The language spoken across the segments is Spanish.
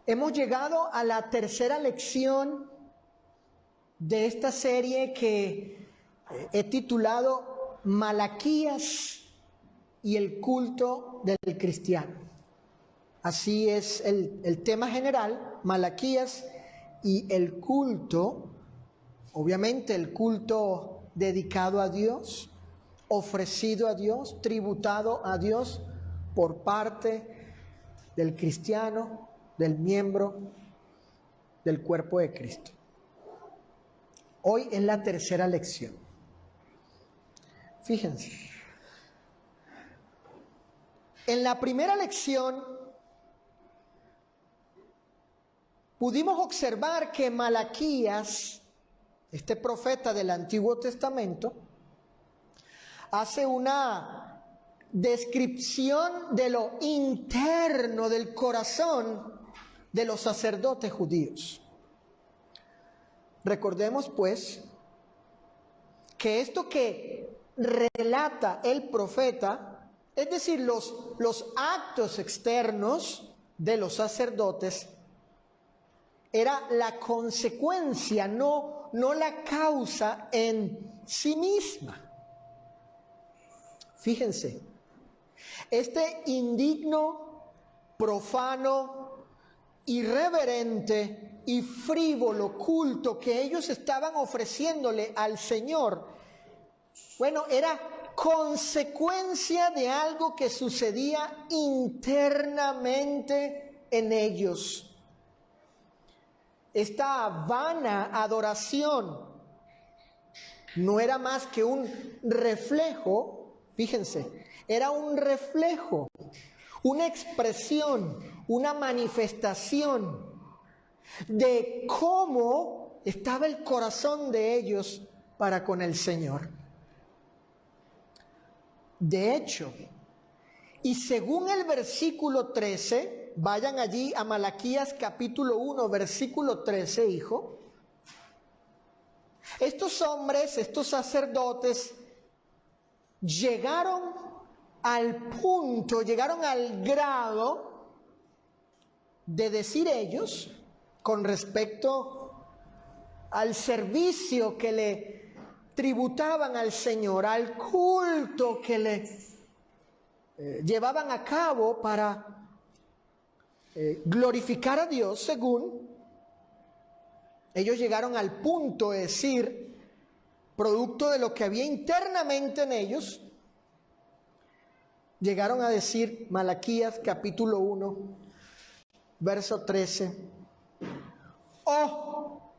Hemos llegado a la tercera lección de esta serie que he titulado Malaquías y el culto del cristiano. Así es el tema general, Malaquías y el culto, obviamente el culto dedicado a Dios, ofrecido a Dios, tributado a Dios por parte del cristiano, del miembro del cuerpo de Cristo. Hoy es la tercera lección. Fíjense. En la primera lección pudimos observar que Malaquías, este profeta del Antiguo Testamento, hace una descripción de lo interno del corazón de los sacerdotes judíos. Recordemos pues que esto que relata el profeta, es decir, los actos externos de los sacerdotes, era la consecuencia, no la causa en sí misma. Fíjense, este indigno, profano, irreverente y frívolo culto que ellos estaban ofreciéndole al Señor, bueno, era consecuencia de algo que sucedía internamente en ellos. Esta vana adoración no era más que un reflejo, fíjense, era un reflejo, una expresión, una manifestación de cómo estaba el corazón de ellos para con el Señor. De hecho, y según el versículo 13, vayan allí a Malaquías capítulo 1, versículo 13, hijo. Estos hombres, estos sacerdotes, llegaron al punto, llegaron al grado de decir ellos, con respecto al servicio que le tributaban al Señor, al culto que le llevaban a cabo para glorificar a Dios, según ellos llegaron al punto de decir, producto de lo que había internamente en ellos, llegaron a decir, Malaquías capítulo 1, verso 13, ¡oh!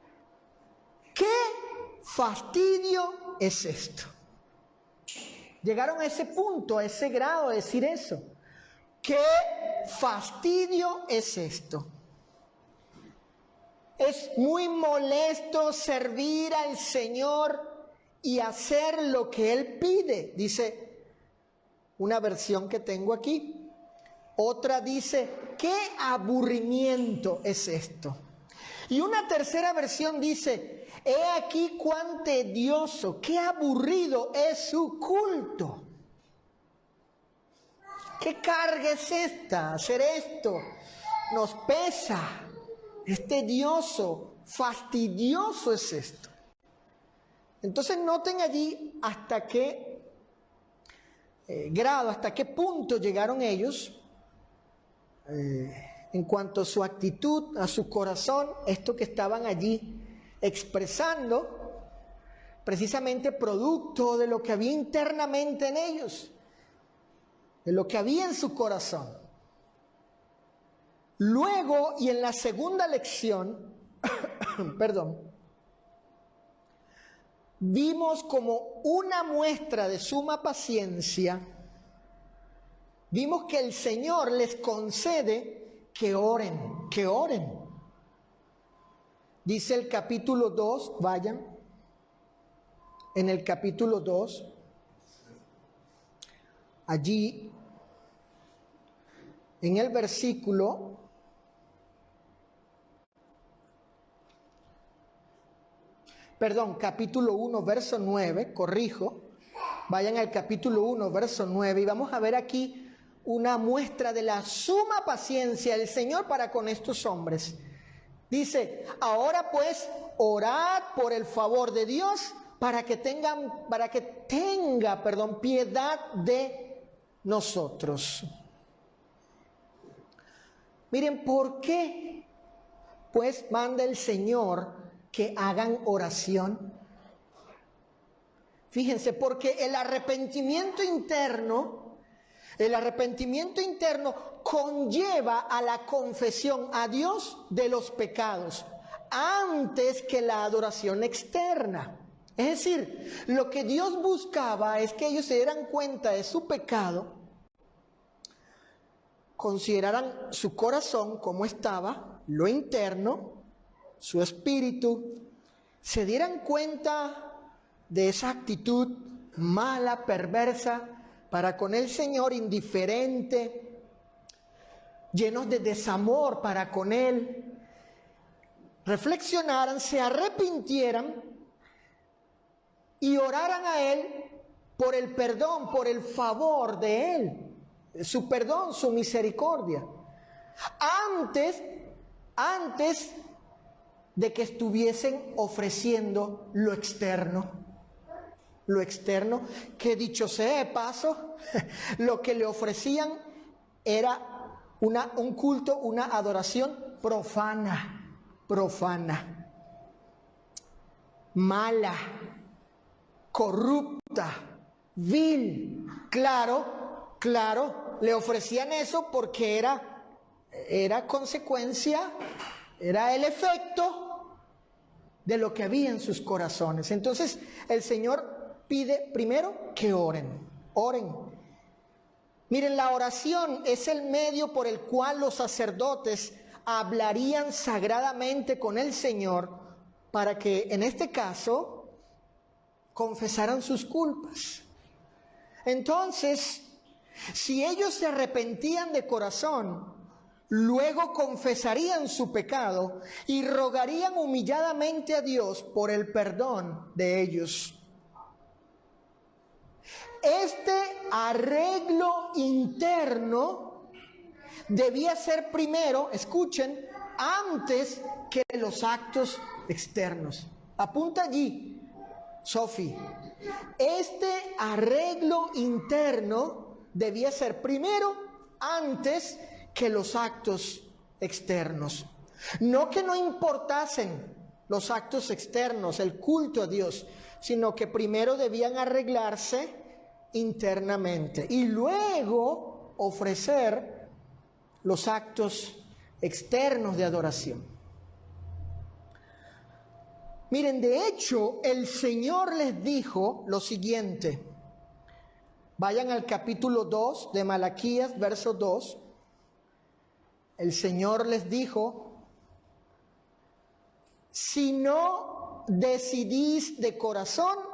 ¡Qué fastidio es esto! Llegaron a ese punto, a ese grado de decir eso. ¡Qué fastidio es esto! Es muy molesto servir al Señor y hacer lo que Él pide, dice una versión que tengo aquí. Otra dice, ¡qué aburrimiento es esto! Y una tercera versión dice, he aquí cuán tedioso, qué aburrido es su culto. ¿Qué carga es esta? Hacer esto nos pesa, es tedioso, fastidioso es esto. Entonces noten allí hasta qué grado, hasta qué punto llegaron ellos en cuanto a su actitud, a su corazón, esto que estaban allí expresando, precisamente producto de lo que había internamente en ellos, de lo que había en su corazón. Luego, y en la segunda lección, vimos como una muestra de suma paciencia, vimos que el Señor les concede que oren, que oren. Dice el capítulo 2, vayan, en el capítulo 2, allí, en el versículo capítulo 1, verso 9, corrijo, vayan al capítulo 1, verso 9, y vamos a ver aquí una muestra de la suma paciencia del Señor para con estos hombres. Dice, ahora pues, orad por el favor de Dios para que tenga, piedad de nosotros. Miren, ¿por qué pues manda el Señor que hagan oración? Fíjense, porque el arrepentimiento interno conlleva a la confesión a Dios de los pecados antes que la adoración externa. Es decir, lo que Dios buscaba es que ellos se dieran cuenta de su pecado, consideraran su corazón cómo estaba, lo interno, su espíritu, se dieran cuenta de esa actitud mala, perversa, para con el Señor, indiferente, llenos de desamor para con Él, reflexionaran, se arrepintieran y oraran a Él por el perdón, por el favor de Él, su perdón, su misericordia, antes de que estuviesen ofreciendo lo externo, que dicho sea de paso, lo que le ofrecían era un culto, una adoración profana, mala, corrupta, vil. Claro, le ofrecían eso porque era consecuencia, era el efecto de lo que había en sus corazones. Entonces el Señor pide primero que oren. Miren, la oración es el medio por el cual los sacerdotes hablarían sagradamente con el Señor para que, en este caso, confesaran sus culpas. Entonces, si ellos se arrepentían de corazón, luego confesarían su pecado y rogarían humilladamente a Dios por el perdón de ellos. Este arreglo interno debía ser primero, escuchen, antes que los actos externos. Apunta allí, Sofi. Este arreglo interno debía ser primero antes que los actos externos. No que no importasen los actos externos, el culto a Dios, sino que primero debían arreglarse internamente y luego ofrecer los actos externos de adoración. Miren, de hecho, el Señor les dijo lo siguiente. Vayan al capítulo 2 de Malaquías, verso 2. El Señor les dijo: si no decidís de corazón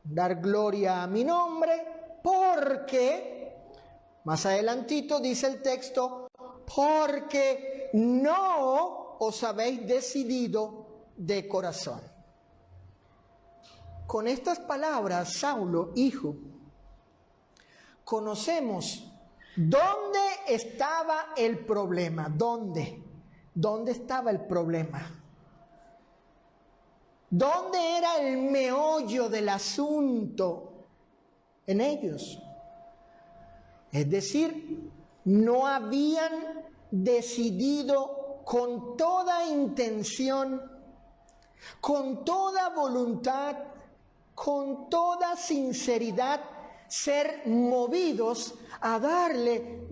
dar gloria a mi nombre, porque, más adelantito dice el texto, porque no os habéis decidido de corazón. Con estas palabras, Saulo, hijo, conocemos dónde estaba el problema. ¿Dónde estaba el problema? ¿Dónde era el meollo del asunto? En ellos. Es decir, no habían decidido con toda intención, con toda voluntad, con toda sinceridad, ser movidos a darle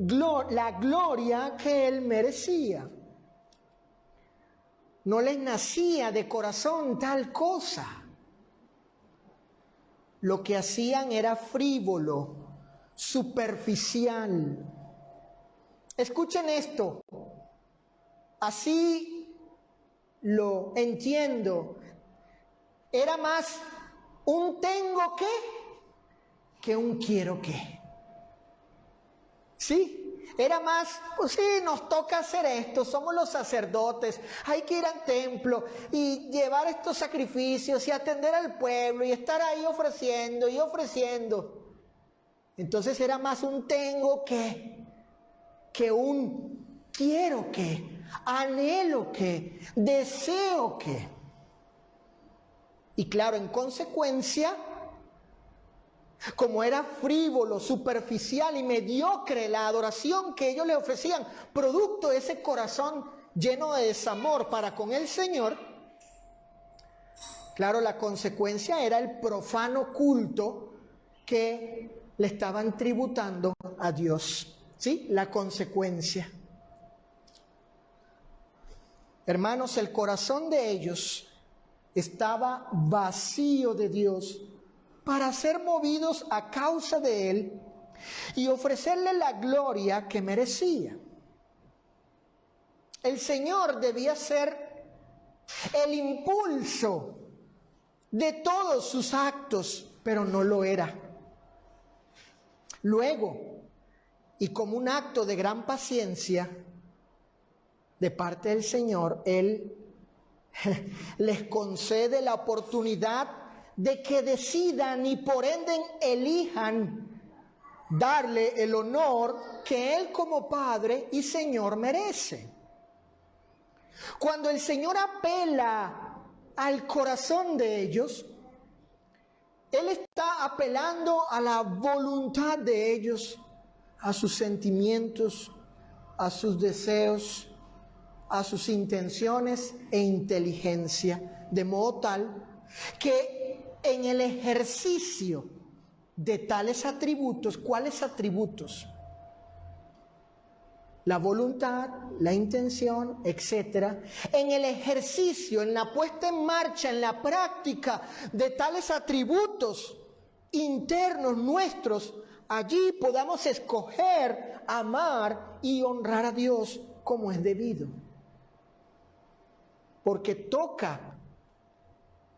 la gloria que Él merecía. No les nacía de corazón tal cosa. Lo que hacían era frívolo, superficial. Escuchen esto. Así lo entiendo. Era más un tengo que un quiero que. ¿Sí? Era más, pues sí, nos toca hacer esto, somos los sacerdotes, hay que ir al templo y llevar estos sacrificios y atender al pueblo y estar ahí ofreciendo y ofreciendo. Entonces era más un tengo que un quiero que, anhelo que, deseo que. Y claro, en consecuencia, como era frívolo, superficial y mediocre la adoración que ellos le ofrecían, producto de ese corazón lleno de desamor para con el Señor, claro, la consecuencia era el profano culto que le estaban tributando a Dios. ¿Sí? La consecuencia. Hermanos, el corazón de ellos estaba vacío de Dios para ser movidos a causa de Él y ofrecerle la gloria que merecía. El Señor debía ser el impulso de todos sus actos, pero no lo era. Luego, y como un acto de gran paciencia de parte del Señor, Él les concede la oportunidad de que decidan y por ende elijan darle el honor que Él como Padre y Señor merece. Cuando el Señor apela al corazón de ellos, Él está apelando a la voluntad de ellos, a sus sentimientos, a sus deseos, a sus intenciones e inteligencia, de modo tal que en el ejercicio de tales atributos, ¿cuáles atributos? La voluntad, la intención, etcétera. En el ejercicio, en la puesta en marcha, en la práctica de tales atributos internos nuestros, allí podamos escoger, amar y honrar a Dios como es debido. Porque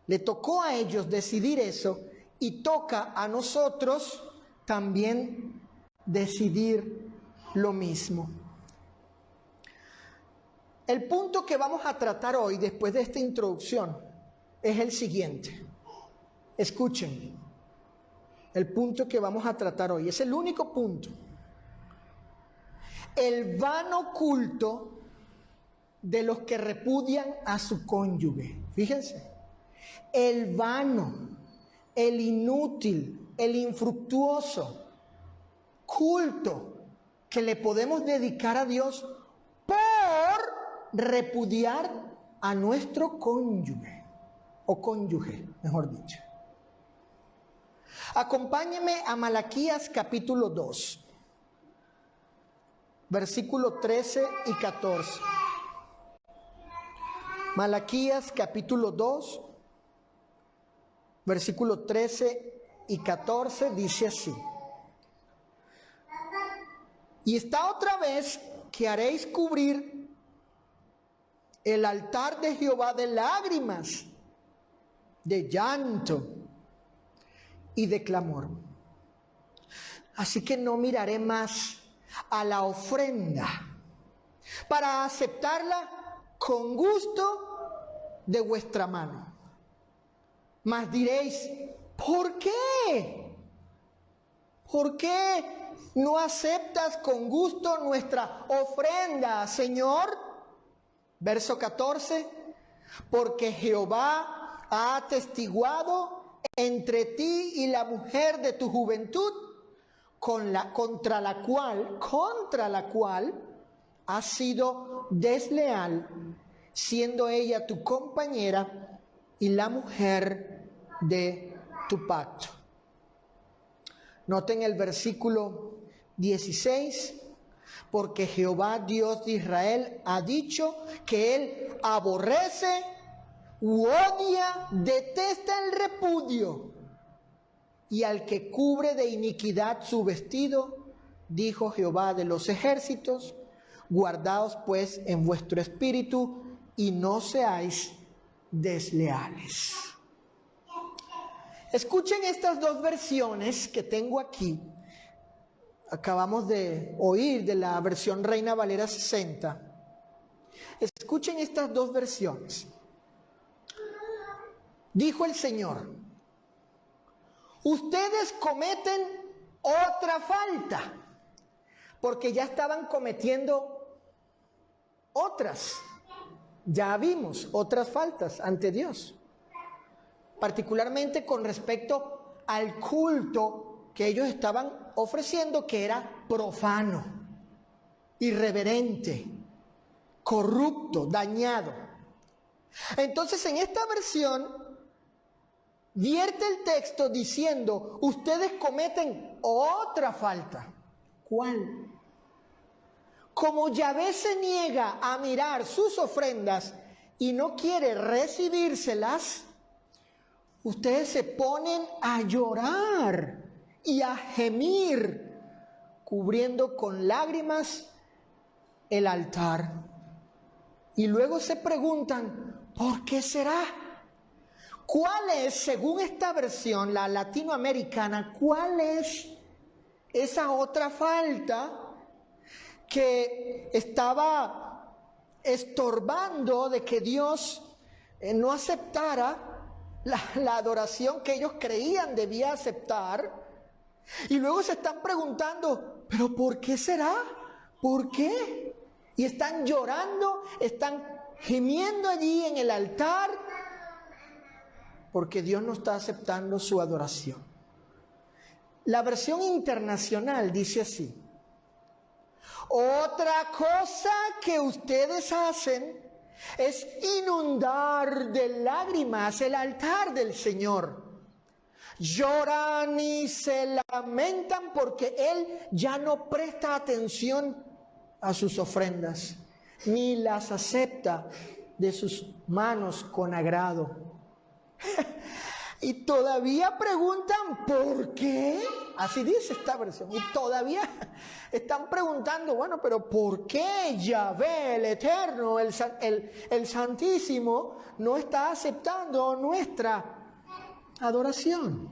le tocó a ellos decidir eso y toca a nosotros también decidir lo mismo. El punto que vamos a tratar hoy, después de esta introducción, es el siguiente. Escuchen, el punto que vamos a tratar hoy es el único punto. El vano culto de los que repudian a su cónyuge. Fíjense, el vano, el inútil, el infructuoso culto que le podemos dedicar a Dios por repudiar a nuestro cónyuge, o cónyuge, mejor dicho. Acompáñeme a Malaquías capítulo 2, versículo 13 y 14. Malaquías capítulo 2, versículo 13 y 14 dice así: y está otra vez que haréis cubrir el altar de Jehová de lágrimas, de llanto y de clamor. Así que no miraré más a la ofrenda para aceptarla con gusto de vuestra mano. Mas diréis, ¿por qué? ¿Por qué no aceptas con gusto nuestra ofrenda, Señor? Verso 14, porque Jehová ha atestiguado entre ti y la mujer de tu juventud, contra la cual has sido desleal, siendo ella tu compañera y la mujer de tu pacto. Noten el versículo 16, porque Jehová Dios de Israel ha dicho que Él aborrece, odia, detesta el repudio, y al que cubre de iniquidad su vestido, dijo Jehová de los ejércitos, guardaos pues en vuestro espíritu y no seáis desleales. Escuchen estas dos versiones que tengo aquí. Acabamos de oír de la versión Reina Valera 60. Escuchen estas dos versiones. Dijo el Señor: ustedes cometen otra falta, porque ya estaban cometiendo otras. Ya vimos otras faltas ante Dios, particularmente con respecto al culto que ellos estaban ofreciendo, que era profano, irreverente, corrupto, dañado. Entonces, en esta versión vierte el texto diciendo: ustedes cometen otra falta. ¿Cuál? Como Yahvé se niega a mirar sus ofrendas y no quiere recibírselas, ustedes se ponen a llorar y a gemir, cubriendo con lágrimas el altar. Y luego se preguntan: ¿por qué será? ¿Cuál es, según esta versión, la latinoamericana, cuál es esa otra falta que estaba estorbando de que Dios no aceptara la adoración que ellos creían debía aceptar? Y luego se están preguntando: ¿pero por qué será? ¿Por qué? Y están llorando, están gimiendo allí en el altar, porque Dios no está aceptando su adoración. La versión internacional dice así: otra cosa que ustedes hacen es inundar de lágrimas el altar del Señor. Lloran y se lamentan porque Él ya no presta atención a sus ofrendas, ni las acepta de sus manos con agrado. Y todavía preguntan: ¿por qué? Así dice esta versión. Y todavía están preguntando: bueno, pero ¿por qué Yahvé, el Eterno, el Santísimo, no está aceptando nuestra adoración?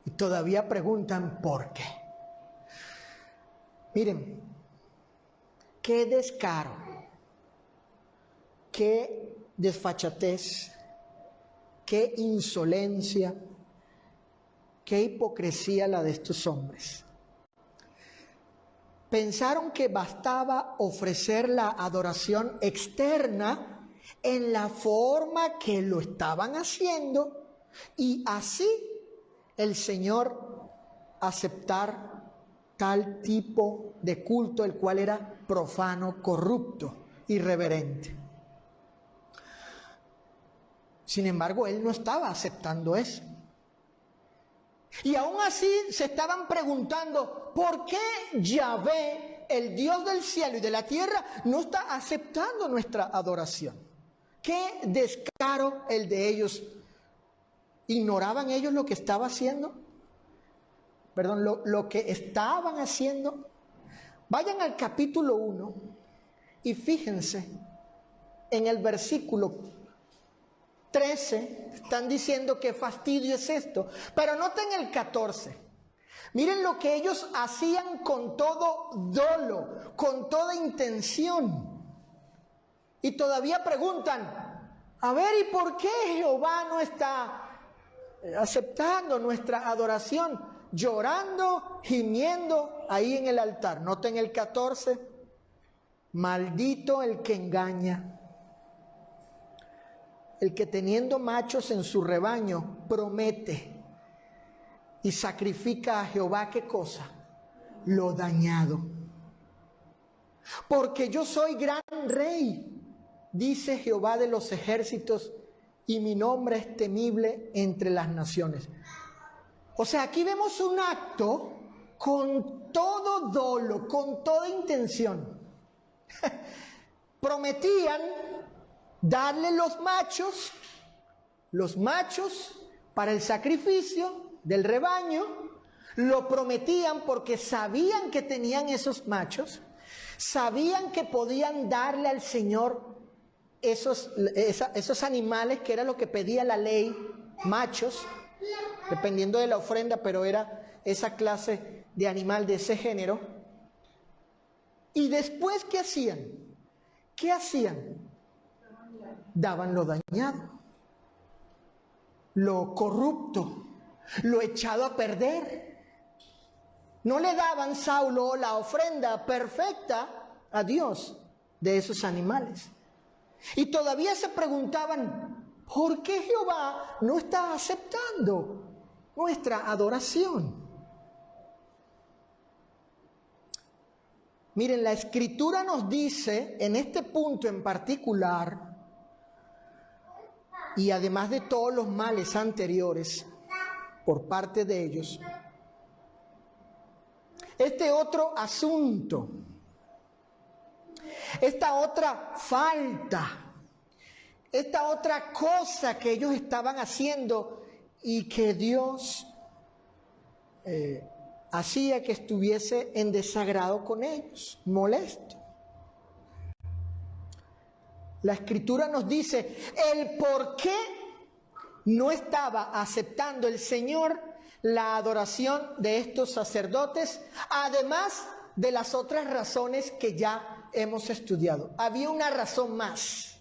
Y todavía preguntan: ¿por qué? Miren, qué descaro, qué desfachatez, qué insolencia, qué hipocresía la de estos hombres. Pensaron que bastaba ofrecer la adoración externa en la forma que lo estaban haciendo y así el Señor aceptar tal tipo de culto, el cual era profano, corrupto, irreverente. Sin embargo, Él no estaba aceptando eso. Y aún así se estaban preguntando: ¿por qué Yahvé, el Dios del cielo y de la tierra, no está aceptando nuestra adoración? ¿Qué descaro el de ellos? ¿Ignoraban ellos lo que estaba haciendo? Perdón, lo que estaban haciendo. Vayan al capítulo 1 y fíjense en el versículo 13, están diciendo qué fastidio es esto. Pero noten el 14. Miren lo que ellos hacían con todo dolo, con toda intención. Y todavía preguntan: a ver, ¿y por qué Jehová no está aceptando nuestra adoración? Llorando, gimiendo ahí en el altar. Noten el 14. Maldito el que engaña, el que teniendo machos en su rebaño promete y sacrifica a Jehová, ¿qué cosa? Lo dañado. Porque yo soy gran rey, dice Jehová de los ejércitos, y mi nombre es temible entre las naciones. O sea, aquí vemos un acto con todo dolo, con toda intención. Prometían darle los machos para el sacrificio del rebaño. Lo prometían porque sabían que tenían esos machos, sabían que podían darle al Señor esos animales, que era lo que pedía la ley, machos, dependiendo de la ofrenda, pero era esa clase de animal de ese género. Y después, ¿qué hacían? ¿Qué hacían? Daban lo dañado, lo corrupto, lo echado a perder. No le daban Saulo la ofrenda perfecta a Dios de esos animales. Y todavía se preguntaban, ¿por qué Jehová no está aceptando nuestra adoración? Miren, la Escritura nos dice en este punto en particular, y además de todos los males anteriores por parte de ellos, este otro asunto, esta otra falta, esta otra cosa que ellos estaban haciendo y que Dios hacía que estuviese en desagrado con ellos, molesto. La Escritura nos dice el por qué no estaba aceptando el Señor la adoración de estos sacerdotes, además de las otras razones que ya hemos estudiado. Había una razón más.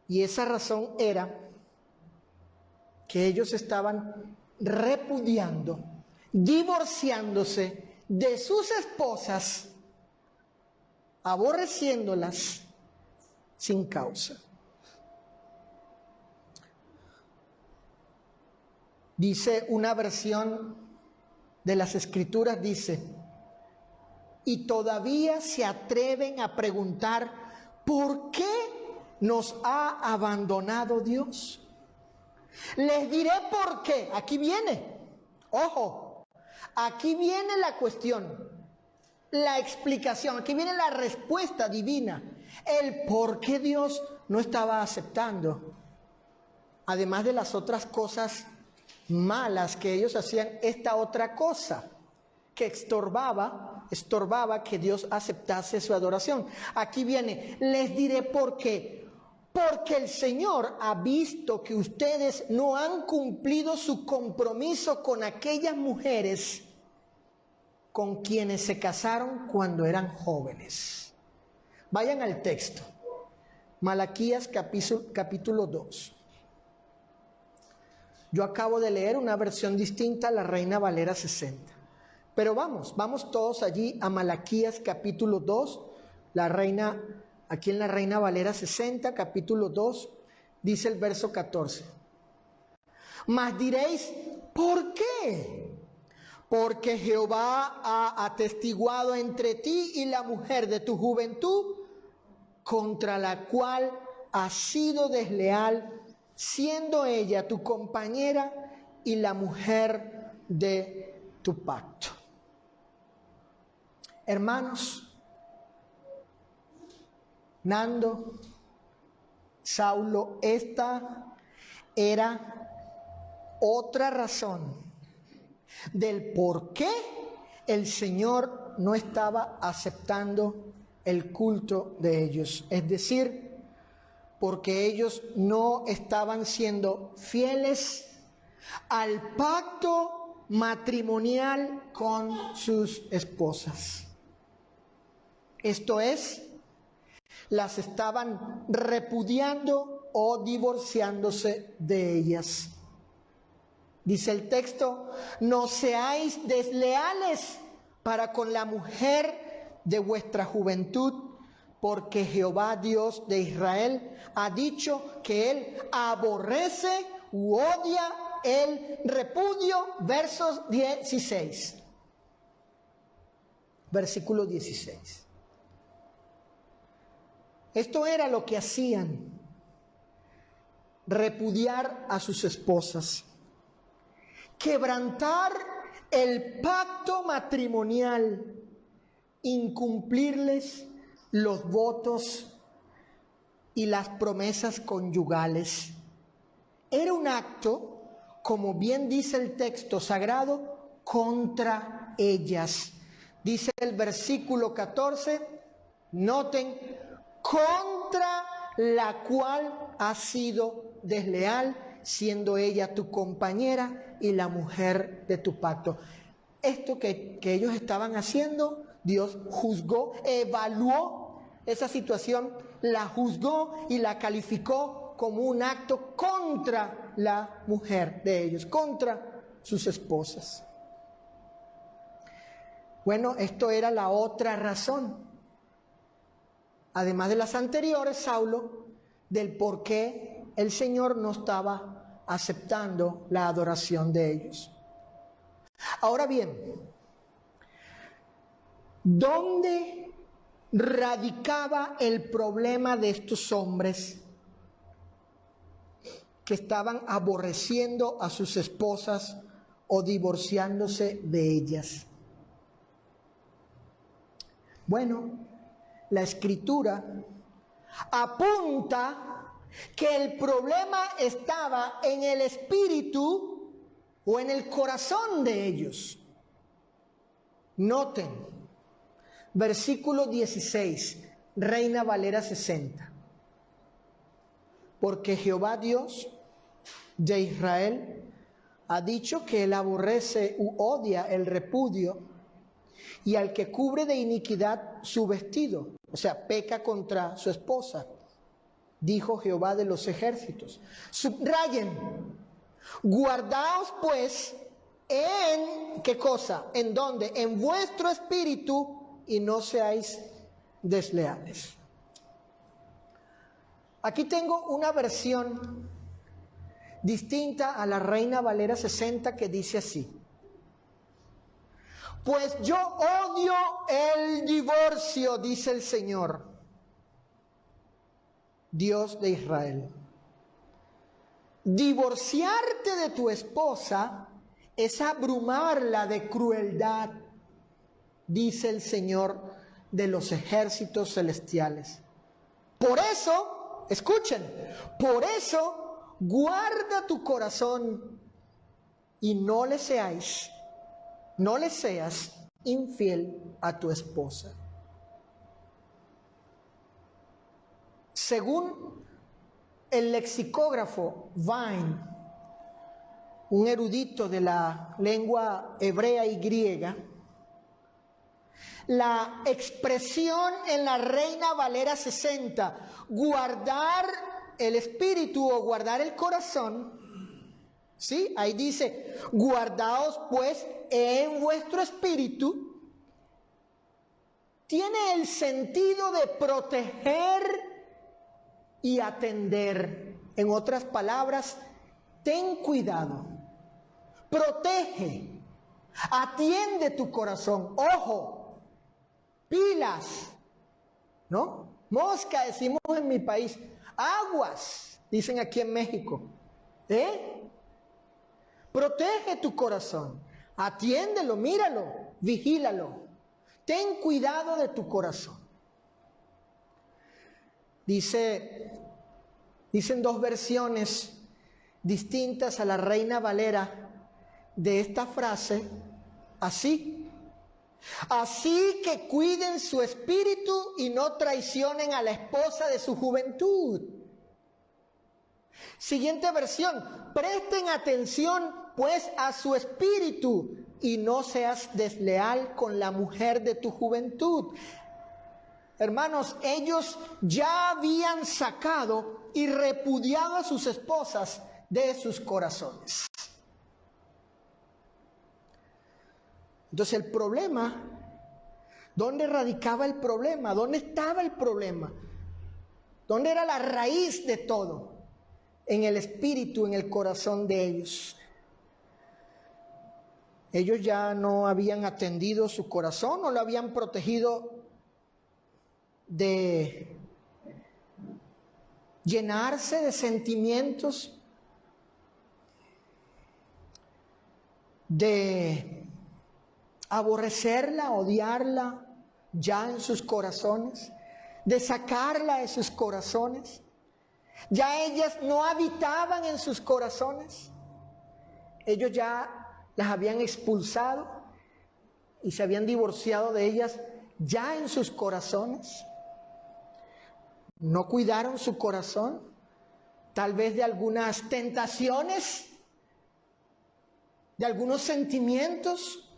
Y esa razón era que ellos estaban repudiando, divorciándose de sus esposas, aborreciéndolas sin causa. Dice una versión de las Escrituras, dice, y todavía se atreven a preguntar, ¿por qué nos ha abandonado Dios? Les diré por qué. Aquí viene, ojo, aquí viene la cuestión, la explicación, aquí viene la respuesta divina, el por qué Dios no estaba aceptando, además de las otras cosas malas que ellos hacían, esta otra cosa que estorbaba que Dios aceptase su adoración. Aquí viene, les diré por qué. Porque el Señor ha visto que ustedes no han cumplido su compromiso con aquellas mujeres con quienes se casaron cuando eran jóvenes. Vayan al texto. Malaquías capítulo 2. Yo acabo de leer una versión distinta, la Reina Valera 60. Pero vamos todos allí a Malaquías capítulo 2, aquí en la Reina Valera 60, capítulo 2, dice el verso 14. Mas diréis, ¿por qué? Porque Jehová ha atestiguado entre ti y la mujer de tu juventud, contra la cual has sido desleal, siendo ella tu compañera y la mujer de tu pacto. Hermanos, Nando, Saulo, esta era otra razón del por qué el Señor no estaba aceptando el culto de ellos. Es decir, porque ellos no estaban siendo fieles al pacto matrimonial con sus esposas. Esto es, las estaban repudiando o divorciándose de ellas. Dice el texto, no seáis desleales para con la mujer de vuestra juventud, porque Jehová Dios de Israel ha dicho que Él aborrece u odia el repudio. Versos 16. Versículo 16. Esto era lo que hacían, repudiar a sus esposas, quebrantar el pacto matrimonial, incumplirles los votos y las promesas conyugales. Era un acto, como bien dice el texto sagrado, contra ellas. Dice el versículo 14, noten, contra la cual has sido desleal, siendo ella tu compañera y la mujer de tu pacto. Esto que ellos estaban haciendo, Dios juzgó, evaluó esa situación, la juzgó y la calificó como un acto contra la mujer de ellos, contra sus esposas. Bueno, esto era la otra razón, además de las anteriores, Saulo, del por qué el Señor no estaba aceptando la adoración de ellos. Ahora bien, ¿dónde radicaba el problema de estos hombres que estaban aborreciendo a sus esposas o divorciándose de ellas? Bueno, la Escritura apunta que el problema estaba en el espíritu o en el corazón de ellos. Noten, versículo 16, Reina Valera 60. Porque Jehová Dios de Israel ha dicho que él aborrece u odia el repudio y al que cubre de iniquidad su vestido, o sea, peca contra su esposa, dijo Jehová de los ejércitos. Subrayen, guardaos pues en, ¿qué cosa? ¿En dónde? En vuestro espíritu y no seáis desleales. Aquí tengo una versión distinta a la Reina Valera 60 que dice así: pues yo odio el divorcio, dice el Señor, Dios de Israel. Divorciarte de tu esposa es abrumarla de crueldad, dice el Señor de los ejércitos celestiales. Por eso, escuchen, por eso guarda tu corazón y no le seas infiel a tu esposa. Según el lexicógrafo Vine, un erudito de la lengua hebrea y griega, la expresión en la Reina Valera 60, guardar el espíritu o guardar el corazón, ¿sí? Ahí dice, guardaos pues en vuestro espíritu, tiene el sentido de proteger y atender. En otras palabras, ten cuidado, protege, atiende tu corazón, ojo, pilas, ¿no? Mosca decimos en mi país, aguas, dicen aquí en México, Protege tu corazón, atiéndelo, míralo, vigílalo, ten cuidado de tu corazón. Dicen dos versiones distintas a la Reina Valera de esta frase, así que cuiden su espíritu y no traicionen a la esposa de su juventud. Siguiente versión, presten atención pues a su espíritu y no seas desleal con la mujer de tu juventud. Hermanos, ellos ya habían sacado y repudiado a sus esposas de sus corazones. Entonces el problema, ¿dónde radicaba el problema? ¿Dónde estaba el problema? ¿Dónde era la raíz de todo? En el espíritu, en el corazón de ellos. Ellos ya no habían atendido su corazón, no lo habían protegido de llenarse de sentimientos, de aborrecerla, odiarla ya en sus corazones, de sacarla de sus corazones. Ya ellas no habitaban en sus corazones. Ellos ya las habían expulsado y se habían divorciado de ellas ya en sus corazones. No cuidaron su corazón, tal vez de algunas tentaciones, de algunos sentimientos,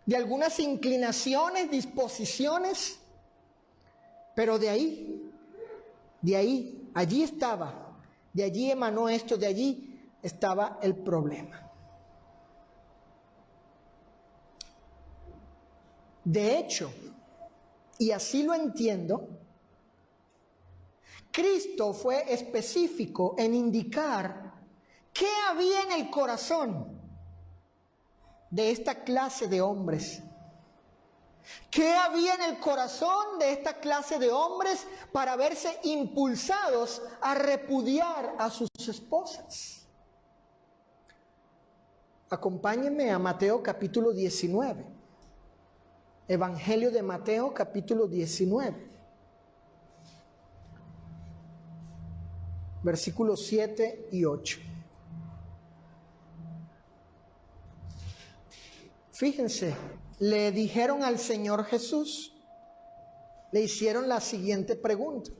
de algunas inclinaciones, disposiciones, pero allí estaba De allí emanó esto, de allí estaba el problema. De hecho, y así lo entiendo, Cristo fue específico en indicar qué había en el corazón de esta clase de hombres. ¿Qué había en el corazón de esta clase de hombres para verse impulsados a repudiar a sus esposas? Acompáñenme a Mateo capítulo 19. Evangelio de Mateo capítulo 19. Versículos 7 y 8. Fíjense, le dijeron al Señor Jesús, le hicieron la siguiente pregunta.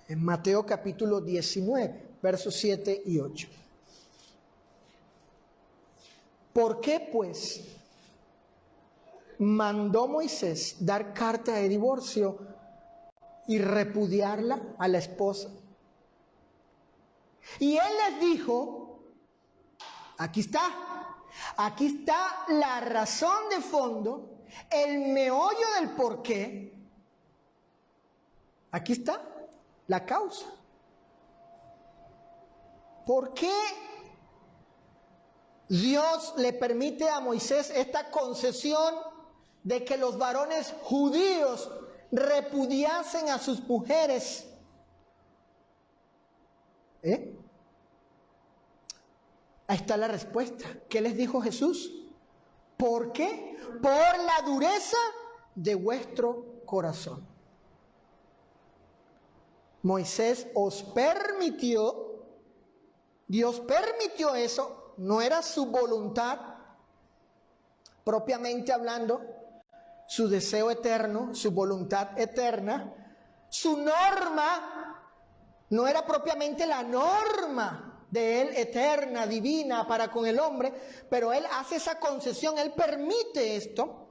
En Mateo capítulo 19, versos 7 y 8. ¿Por qué, pues, mandó Moisés dar carta de divorcio y repudiarla a la esposa? Y él les dijo, aquí está la razón de fondo, el meollo del por qué. Aquí está la causa. ¿Por qué Dios le permite a Moisés esta concesión de que los varones judíos repudiasen a sus mujeres? Ahí está la respuesta. ¿Qué les dijo Jesús? ¿Por qué? Por la dureza de vuestro corazón. Moisés os permitió, Dios permitió eso, no era su voluntad, propiamente hablando, su deseo eterno, su voluntad eterna, su norma, no era propiamente la norma de él eterna, divina para con el hombre, pero él hace esa concesión, él permite esto,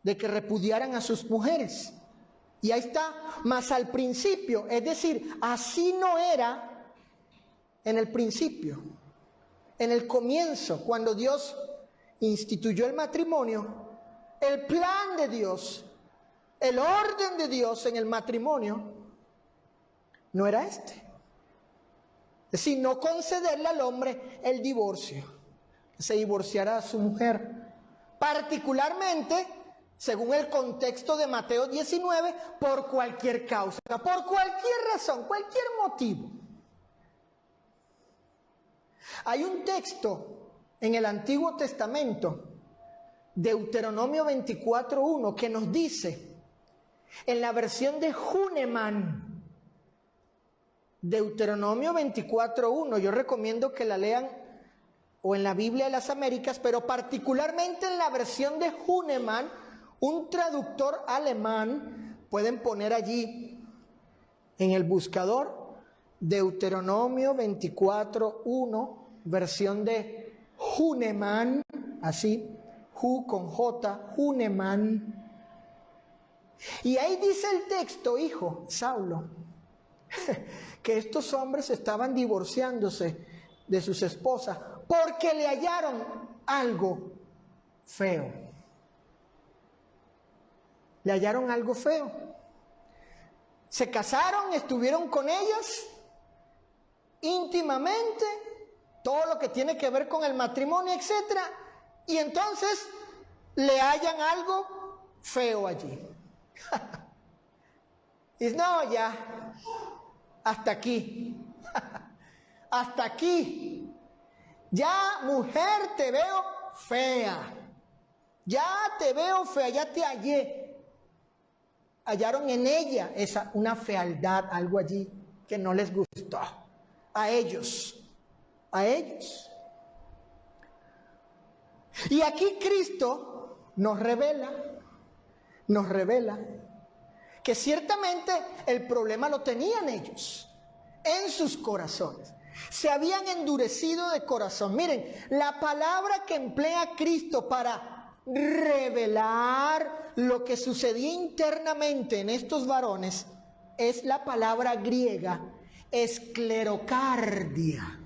de que repudiaran a sus mujeres. Y ahí está, mas al principio, es decir, así no era en el principio, en el comienzo, cuando Dios instituyó el matrimonio, el plan de Dios, el orden de Dios en el matrimonio, no era este. Es decir, no concederle al hombre el divorcio, que se divorciara a su mujer, particularmente, según el contexto de Mateo 19, por cualquier causa, por cualquier razón, cualquier motivo. Hay un texto en el Antiguo Testamento, Deuteronomio 24:1, que nos dice, en la versión de Hünemann, Deuteronomio 24:1, yo recomiendo que la lean o en la Biblia de las Américas, pero particularmente en la versión de Hünemann, un traductor alemán, pueden poner allí en el buscador Deuteronomio 24:1, versión de Hünemann, así, Hu con J, Hünemann. Y ahí dice el texto, hijo, Saulo, que estos hombres estaban divorciándose de sus esposas porque le hallaron algo feo. Le hallaron algo feo. Se casaron, estuvieron con ellas íntimamente, todo lo que tiene que ver con el matrimonio, etcétera, y entonces le hallan algo feo allí. Y no, ya, hasta aquí, hasta aquí. Ya, mujer, te veo fea. Ya te veo fea, ya te hallé. Hallaron en ella una fealdad, algo allí que no les gustó. A ellos. Y aquí Cristo nos revela que ciertamente el problema lo tenían ellos en sus corazones. Se habían endurecido de corazón. Miren, la palabra que emplea Cristo para revelar lo que sucedía internamente en estos varones es la palabra griega esclerocardia.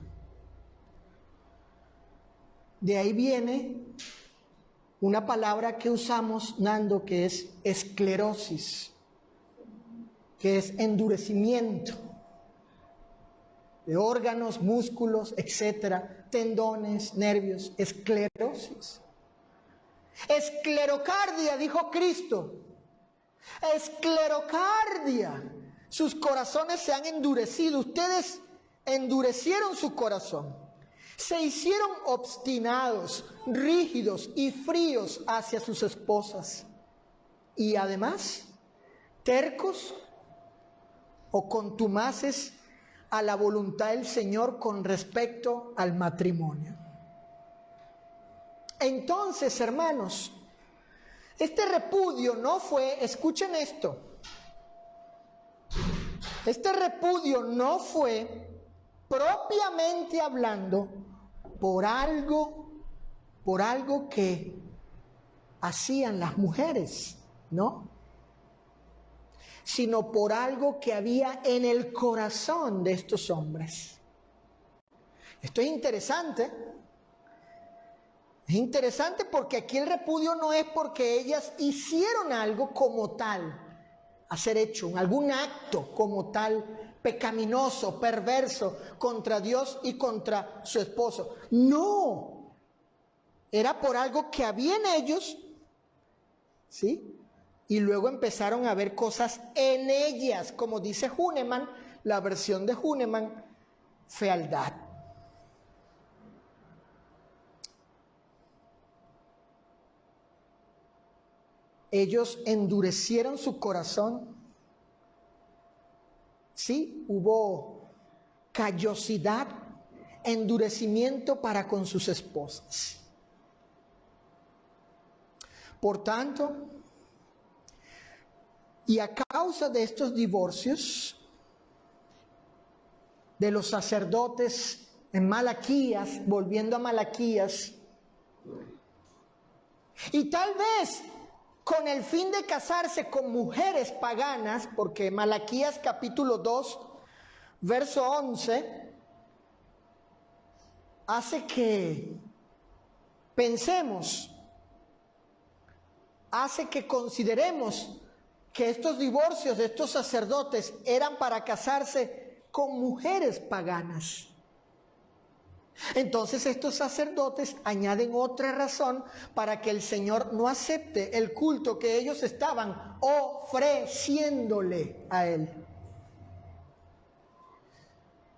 De ahí viene una palabra que usamos, Nando, que es esclerosis, que es endurecimiento de órganos, músculos, etcétera, tendones, nervios, esclerosis. Esclerocardia, dijo Cristo. Esclerocardia. Sus corazones se han endurecido. Ustedes endurecieron su corazón. Se hicieron obstinados, rígidos y fríos hacia sus esposas. Y además, tercos o contumaces a la voluntad del Señor con respecto al matrimonio. Entonces, hermanos, este repudio no fue, escuchen esto, este repudio no fue propiamente hablando por algo que hacían las mujeres, ¿no? Sino por algo que había en el corazón de estos hombres. Esto es interesante. Es interesante porque aquí el repudio no es porque ellas hicieron algo como tal, hacer hecho, algún acto como tal, pecaminoso, perverso, contra Dios y contra su esposo. No, era por algo que había en ellos, ¿sí? Y luego empezaron a ver cosas en ellas, como dice Hünemann, la versión de Hünemann, fealdad. Ellos endurecieron su corazón. Sí, hubo callosidad, endurecimiento para con sus esposas. Por tanto, y a causa de estos divorcios de los sacerdotes en Malaquías, volviendo a Malaquías, y tal vez con el fin de casarse con mujeres paganas, porque Malaquías capítulo 2, verso 11, hace que pensemos, hace que consideremos que estos divorcios de estos sacerdotes eran para casarse con mujeres paganas. Entonces estos sacerdotes añaden otra razón para que el Señor no acepte el culto que ellos estaban ofreciéndole a Él.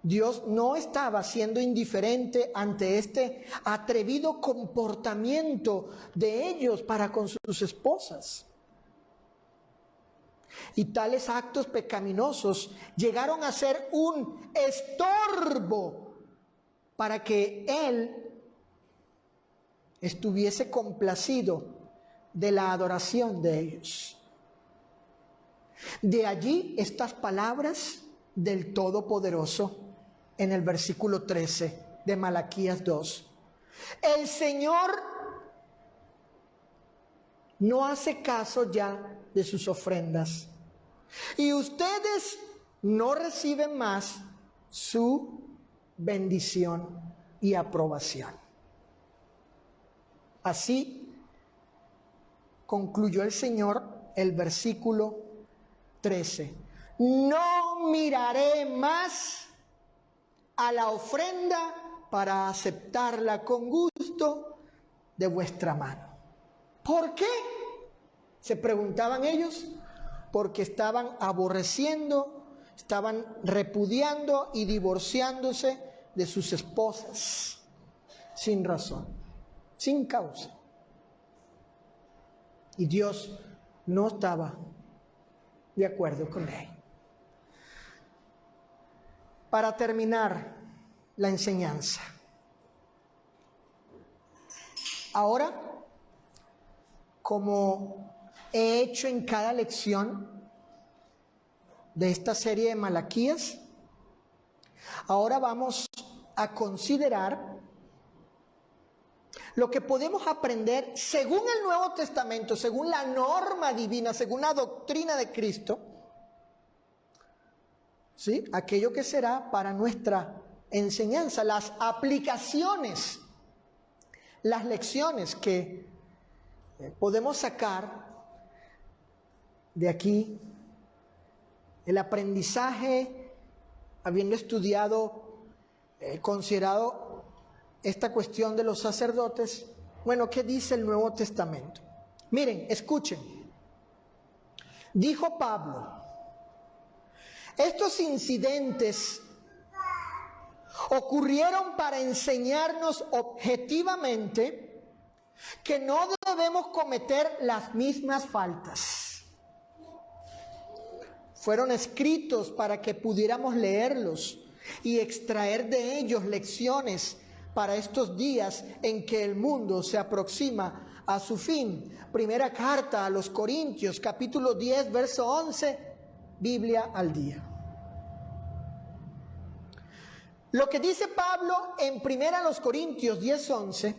Dios no estaba siendo indiferente ante este atrevido comportamiento de ellos para con sus esposas. Y tales actos pecaminosos llegaron a ser un estorbo para que Él estuviese complacido de la adoración de ellos. De allí estas palabras del Todopoderoso en el versículo 13 de Malaquías 2. El Señor no hace caso ya de sus ofrendas, y ustedes no reciben más su bendición y aprobación. Así concluyó el Señor el versículo 13. No miraré más a la ofrenda para aceptarla con gusto de vuestra mano. ¿Por qué? Se preguntaban ellos. Porque estaban aborreciendo, estaban repudiando y divorciándose de sus esposas sin razón, sin causa. Y Dios no estaba de acuerdo con él. Para terminar la enseñanza, ahora, como he hecho en cada lección de esta serie de Malaquías, ahora vamos a considerar lo que podemos aprender según el Nuevo Testamento, según la norma divina, según la doctrina de Cristo, ¿sí? Aquello que será para nuestra enseñanza, las aplicaciones, las lecciones que podemos sacar de aquí, el aprendizaje, habiendo estudiado, considerado esta cuestión de los sacerdotes. Bueno, ¿qué dice el Nuevo Testamento? Miren, escuchen. Dijo Pablo, estos incidentes ocurrieron para enseñarnos objetivamente que no debemos cometer las mismas faltas. Fueron escritos para que pudiéramos leerlos y extraer de ellos lecciones para estos días en que el mundo se aproxima a su fin. Primera carta a los Corintios, capítulo 10, verso 11, Biblia al día. Lo que dice Pablo en Primera a los Corintios 10, 11,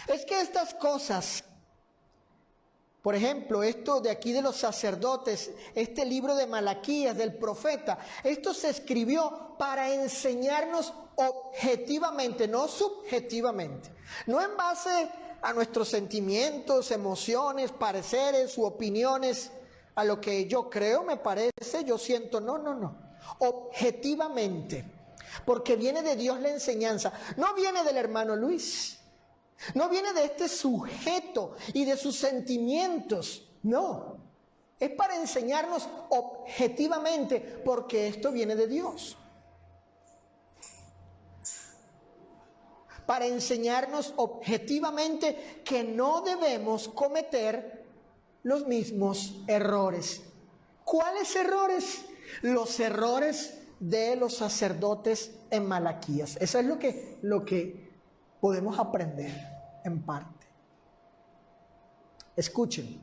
es que estas cosas, por ejemplo, esto de aquí de los sacerdotes, este libro de Malaquías, del profeta, esto se escribió para enseñarnos objetivamente, no subjetivamente, no en base a nuestros sentimientos, emociones, pareceres u opiniones, a lo que yo creo, me parece, yo siento, no, objetivamente, porque viene de Dios la enseñanza, no viene del hermano Luis, no viene de este sujeto y de sus sentimientos, no. Es para enseñarnos objetivamente, porque esto viene de Dios. Para enseñarnos objetivamente que no debemos cometer los mismos errores. ¿Cuáles errores? Los errores de los sacerdotes en Malaquías. Eso es lo que podemos aprender en parte. Escuchen.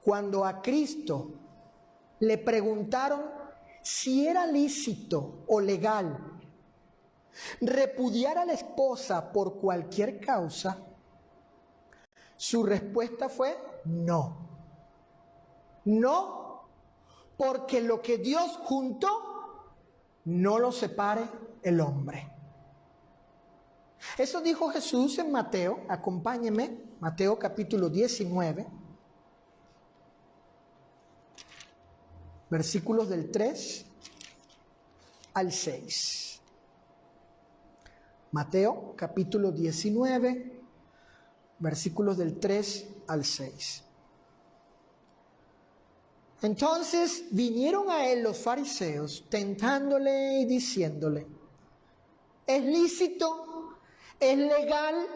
Cuando a Cristo le preguntaron si era lícito o legal repudiar a la esposa por cualquier causa, su respuesta fue no. No, porque lo que Dios juntó, no lo separe el hombre. Eso dijo Jesús en Mateo, acompáñenme, Mateo capítulo 19, versículos del 3 al 6. Mateo capítulo 19, versículos del 3 al 6. Entonces vinieron a él los fariseos, tentándole y diciéndole, ¿es lícito, es legal,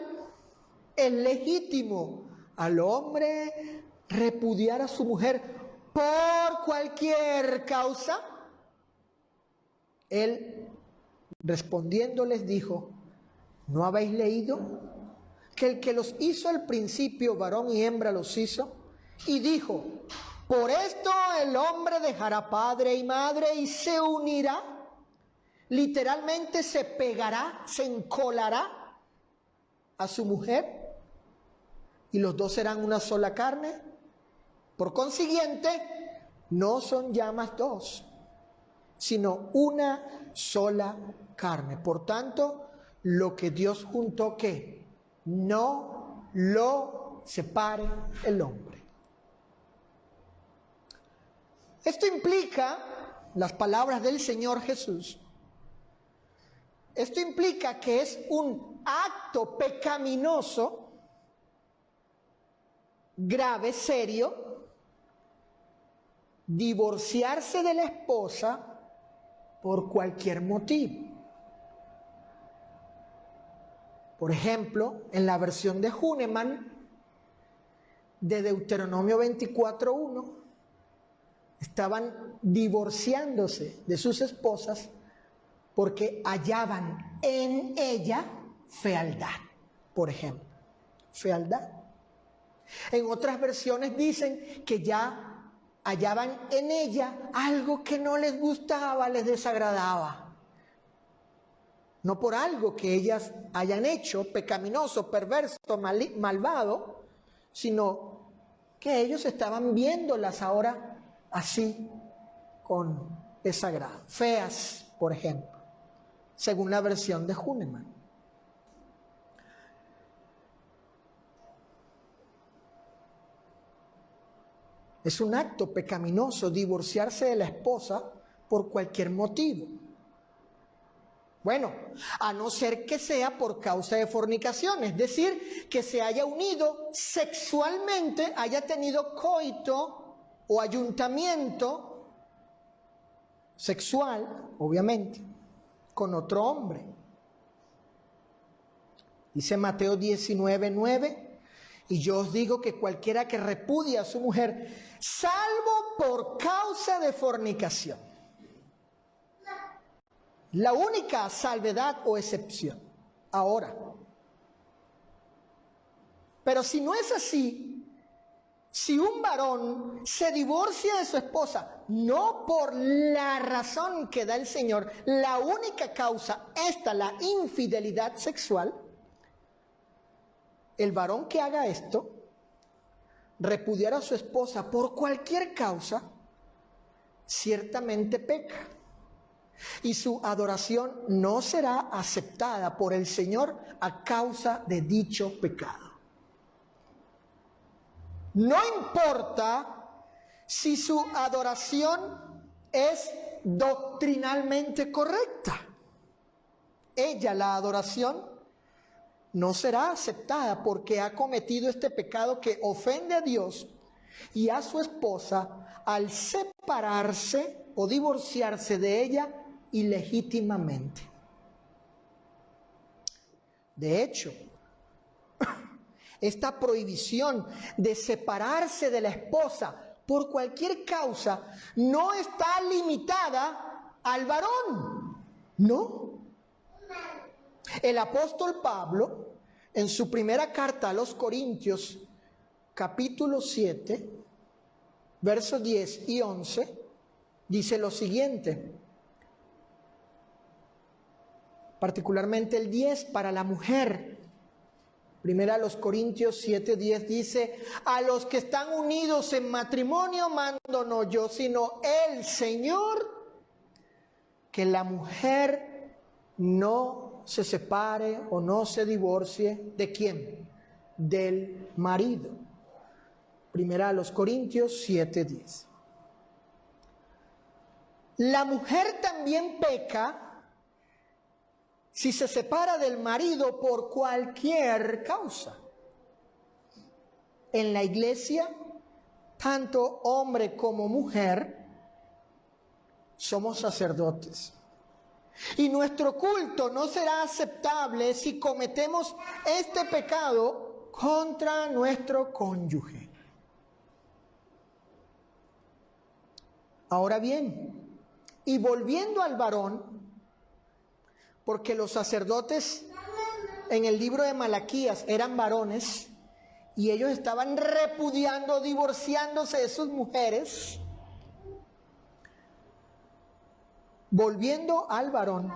es legítimo al hombre repudiar a su mujer por cualquier causa? Él respondiendo les dijo, ¿no habéis leído que el que los hizo al principio, varón y hembra los hizo? Y dijo, por esto el hombre dejará padre y madre y se unirá, literalmente se pegará, se encolará a su mujer y los dos serán una sola carne. Por consiguiente, no son ya más dos, sino una sola carne. Por tanto, lo que Dios juntó, ¿qué? No lo separe el hombre. Esto implica, las palabras del Señor Jesús, esto implica que es un acto pecaminoso, grave, serio, divorciarse de la esposa por cualquier motivo. Por ejemplo, en la versión de Hünemann, de Deuteronomio 24:1, estaban divorciándose de sus esposas porque hallaban en ella fealdad, por ejemplo, fealdad. En otras versiones dicen que ya hallaban en ella algo que no les gustaba, les desagradaba. No por algo que ellas hayan hecho, pecaminoso, perverso, malvado, sino que ellos estaban viéndolas ahora así con desagrado. Feas, por ejemplo, según la versión de Hühnemann. Es un acto pecaminoso divorciarse de la esposa por cualquier motivo. Bueno, a no ser que sea por causa de fornicación, es decir, que se haya unido sexualmente, haya tenido coito o ayuntamiento sexual, obviamente, con otro hombre. Dice Mateo 19:9, y yo os digo que cualquiera que repudia a su mujer, salvo por causa de fornicación, la única salvedad o excepción. Ahora, pero si no es así, si un varón se divorcia de su esposa, no por la razón que da el Señor, la única causa, la infidelidad sexual, el varón que haga esto, repudiar a su esposa por cualquier causa, ciertamente peca. Y su adoración no será aceptada por el Señor a causa de dicho pecado. No importa si su adoración es doctrinalmente correcta. La adoración, no será aceptada porque ha cometido este pecado que ofende a Dios y a su esposa al separarse o divorciarse de ella ilegítimamente. De hecho, esta prohibición de separarse de la esposa por cualquier causa no está limitada al varón, no. El apóstol Pablo, en su primera carta a los Corintios, capítulo 7, versos 10 y 11, dice lo siguiente, particularmente el 10 para la mujer. Primera a los Corintios 7:10 dice, a los que están unidos en matrimonio mando no yo, sino el Señor, que la mujer no se separe o no se divorcie. ¿De quién? Del marido. Primera a los Corintios 7:10. La mujer también peca si se separa del marido por cualquier causa. En la iglesia, tanto hombre como mujer, somos sacerdotes. Y nuestro culto no será aceptable si cometemos este pecado contra nuestro cónyuge. Ahora bien, y volviendo al varón, porque los sacerdotes en el libro de Malaquías eran varones y ellos estaban repudiando, divorciándose de sus mujeres. Volviendo al varón,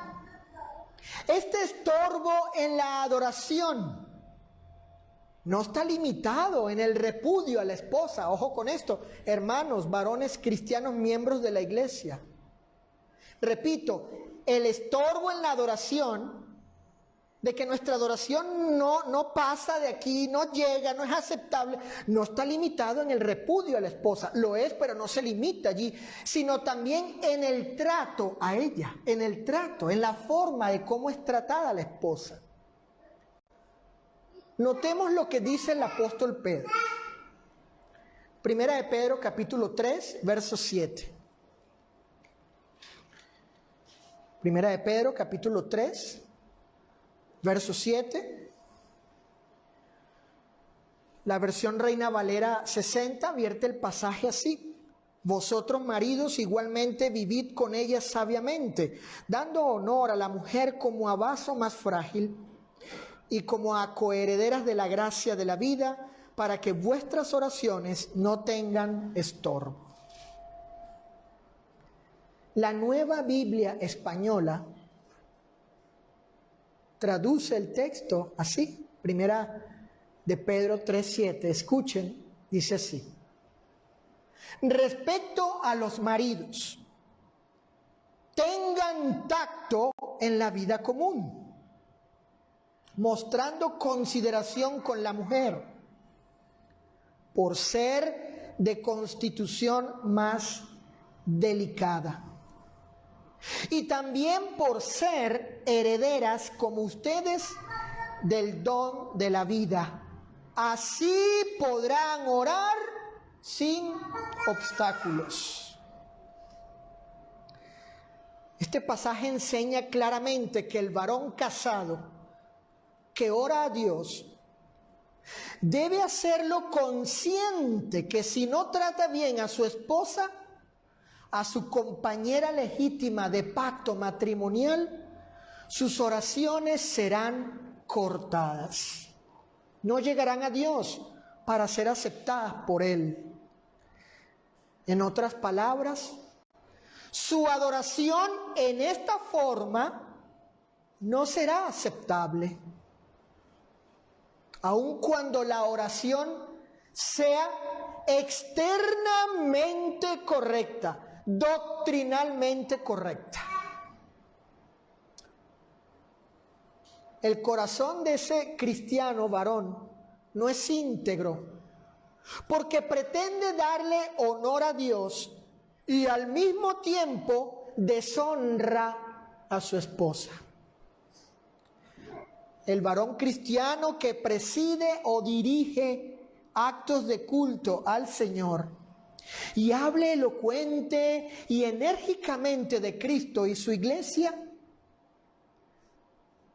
este estorbo en la adoración no está limitado en el repudio a la esposa. Ojo con esto, hermanos, varones cristianos, miembros de la iglesia. Repito, el estorbo en la adoración, de que nuestra adoración no pasa de aquí, no llega, no es aceptable, no está limitado en el repudio a la esposa. Lo es, pero no se limita allí, sino también en el trato a ella, en el trato, en la forma de cómo es tratada la esposa. Notemos lo que dice el apóstol Pedro. Primera de Pedro, capítulo 3, verso 7. Primera de Pedro, capítulo 3, verso 7. La versión Reina Valera 60 vierte el pasaje así: vosotros maridos igualmente vivid con ellas sabiamente, dando honor a la mujer como a vaso más frágil y como a coherederas de la gracia de la vida, para que vuestras oraciones no tengan estorbo. La Nueva Biblia Española traduce el texto así. Primera de Pedro 3:7, escuchen, dice así: Respecto a los maridos, tengan tacto en la vida común, mostrando consideración con la mujer, por ser de constitución más delicada. Y también por ser herederas como ustedes del don de la vida. Así podrán orar sin obstáculos. Este pasaje enseña claramente que el varón casado que ora a Dios debe hacerlo consciente que si no trata bien a su esposa, a su compañera legítima de pacto matrimonial, sus oraciones serán cortadas. No llegarán a Dios para ser aceptadas por Él. En otras palabras, su adoración en esta forma no será aceptable, aun cuando la oración sea externamente correcta, doctrinalmente correcta. El corazón de ese cristiano varón no es íntegro, porque pretende darle honor a Dios y al mismo tiempo deshonra a su esposa. El varón cristiano que preside o dirige actos de culto al Señor y hable elocuente y enérgicamente de Cristo y su iglesia,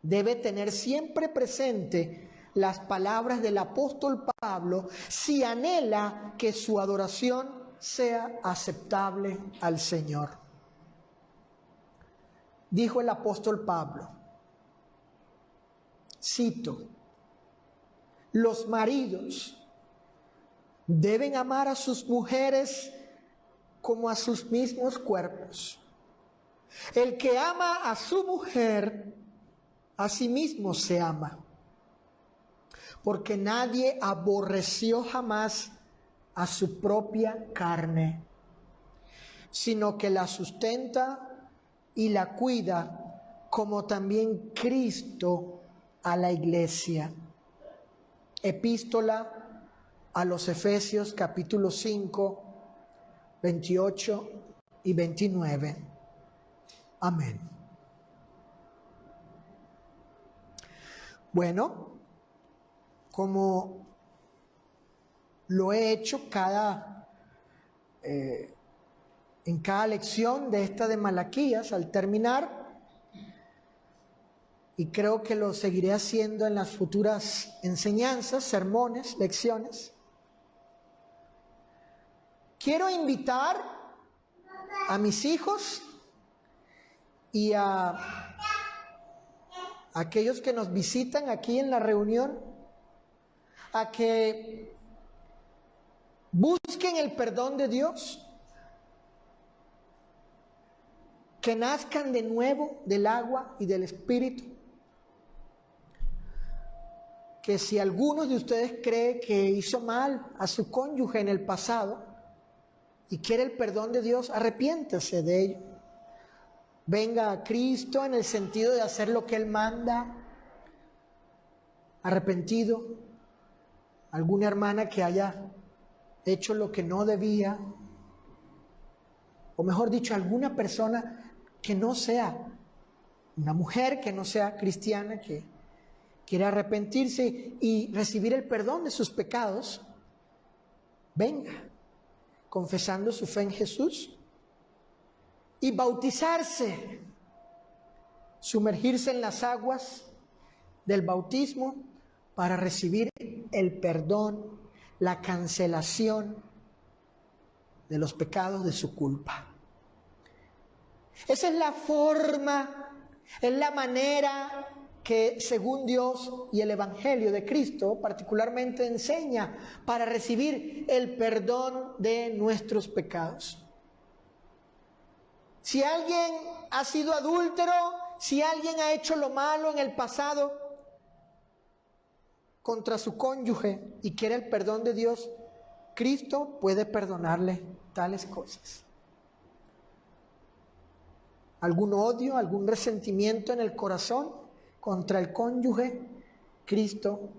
debe tener siempre presente las palabras del apóstol Pablo si anhela que su adoración sea aceptable al Señor. Dijo el apóstol Pablo, cito, los maridos deben amar a sus mujeres como a sus mismos cuerpos. El que ama a su mujer, a sí mismo se ama, porque nadie aborreció jamás a su propia carne, sino que la sustenta y la cuida, como también Cristo a la iglesia. Epístola a los Efesios capítulo 5, 28 y 29. Amén. Bueno, como lo he hecho en cada lección de esta de Malaquías, al terminar, y creo que lo seguiré haciendo en las futuras enseñanzas, sermones, lecciones, quiero invitar a mis hijos y a aquellos que nos visitan aquí en la reunión a que busquen el perdón de Dios, que nazcan de nuevo del agua y del Espíritu, que si alguno de ustedes cree que hizo mal a su cónyuge en el pasado y quiere el perdón de Dios, arrepiéntase de ello. Venga a Cristo en el sentido de hacer lo que Él manda, arrepentido. Alguna hermana que haya hecho lo que no debía, o mejor dicho, alguna persona que no sea una mujer, que no sea cristiana, que quiere arrepentirse y recibir el perdón de sus pecados, venga, confesando su fe en Jesús y bautizarse, sumergirse en las aguas del bautismo para recibir el perdón, la cancelación de los pecados de su culpa. Esa es la forma, es la manera que según Dios y el Evangelio de Cristo particularmente enseña para recibir el perdón de nuestros pecados. Si alguien ha sido adúltero, si alguien ha hecho lo malo en el pasado contra su cónyuge y quiere el perdón de Dios, Cristo puede perdonarle tales cosas. ¿Algún odio, algún resentimiento en el corazón contra el cónyuge? Cristo,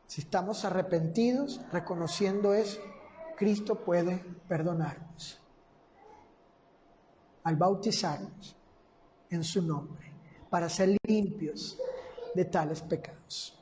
si estamos arrepentidos, reconociendo eso, Cristo puede perdonarnos al bautizarnos en su nombre, para ser limpios de tales pecados.